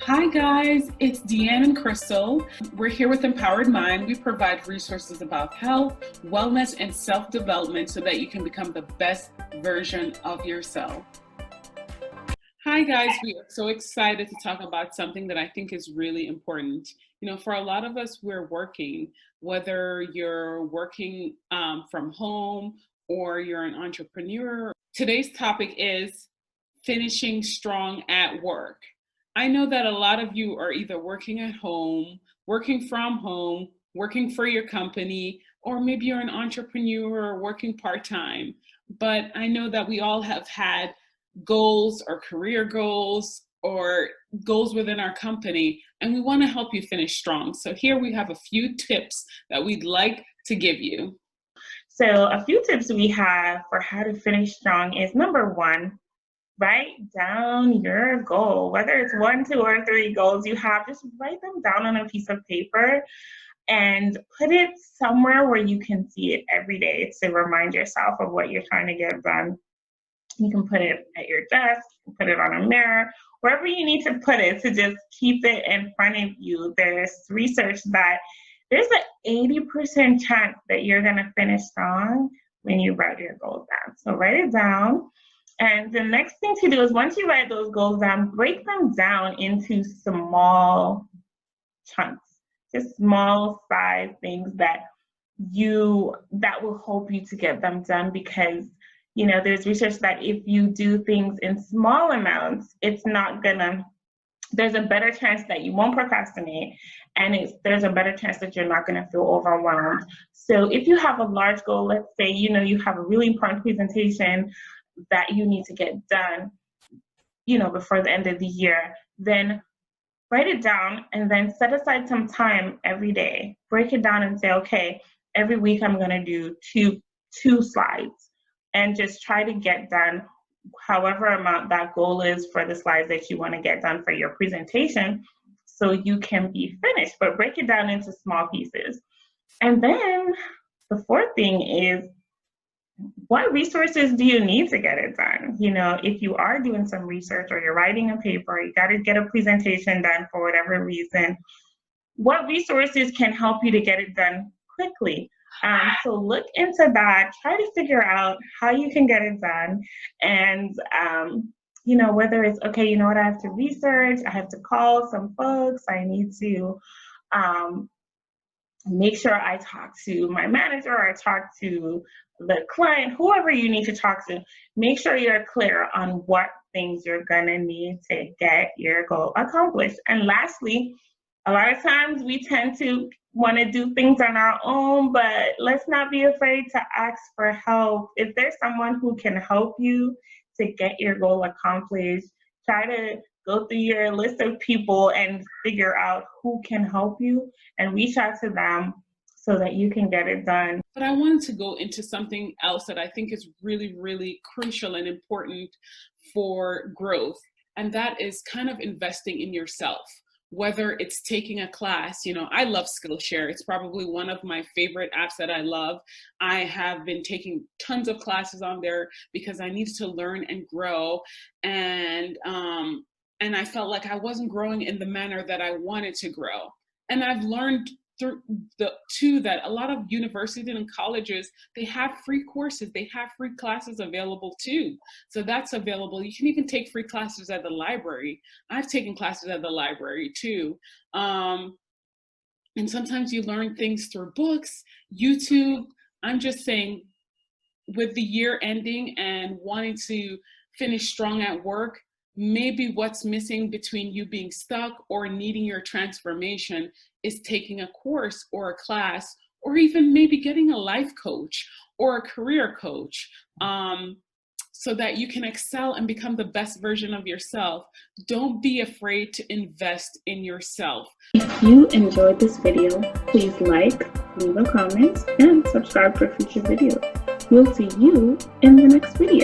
Hi guys, it's Deanne and Crystal. We're here with Empowered Mind. We provide resources about health, wellness, and self-development so that you can become the best version of yourself. Hi guys, we are so excited to talk about something that I think is really important. You know, for a lot of us, we're working, whether you're working from home or you're an entrepreneur. Today's topic is finishing strong at work. I know that a lot of you are either working at home, working from home, working for your company, or maybe you're an entrepreneur or working part-time. But I know that we all have had goals or career goals or goals within our company, and we want to help you finish strong. So here we have a few tips that we'd like to give you. So a few tips we have for how to finish strong is number one, write down your goal. Whether it's 1, 2, or 3 goals you have, just write them down on a piece of paper and put it somewhere where you can see it every day to remind yourself of what you're trying to get done. You can put it at your desk, put it on a mirror, wherever you need to put it to just keep it in front of you. There's research that there's an 80% chance that you're going to finish strong when you write your goals down. So write it down. And the next thing to do is once you write those goals down, break them down into small chunks, just small size things that will help you to get them done, because there's research that if you do things in small amounts, there's a better chance that you won't procrastinate, and there's a better chance that you're not going to feel overwhelmed. So if you have a large goal, let's say you have a really important presentation that you need to get done before the end of the year, then write it down and then set aside some time every day. Break it down and say, okay, every week I'm going to do two slides, and just try to get done however amount that goal is for the slides that you want to get done for your presentation, so you can be finished. But break it down into small pieces. And then the fourth thing is, what resources do you need to get it done? If you are doing some research or you're writing a paper, you got to get a presentation done for whatever reason, what resources can help you to get it done quickly? So look into that, try to figure out how you can get it done. And, whether it's, okay, I have to research, I have to call some folks, I need to make sure I talk to my manager, or I talk to the client, whoever you need to talk to, make sure you're clear on what things you're gonna need to get your goal accomplished. And lastly, a lot of times we tend to want to do things on our own, but let's not be afraid to ask for help. If there's someone who can help you to get your goal accomplished, try to go through your list of people and figure out who can help you and reach out to them so that you can get it done. But I wanted to go into something else that I think is really, really crucial and important for growth, and that is kind of investing in yourself. Whether it's taking a class, I love Skillshare. It's probably one of my favorite apps that I love. I have been taking tons of classes on there because I needed to learn and grow. And I felt like I wasn't growing in the manner that I wanted to grow. And I've learned that a lot of universities and colleges, they have free courses, they have free classes available too. So that's available. You can even take free classes at the library. I've taken classes at the library too. And sometimes you learn things through books, YouTube. I'm just saying, with the year ending and wanting to finish strong at work, maybe what's missing between you being stuck or needing your transformation is taking a course or a class, or even maybe getting a life coach or a career coach, so that you can excel and become the best version of yourself. Don't be afraid to invest in yourself. If you enjoyed this video, please like, leave a comment, and subscribe for future videos. We'll see you in the next video.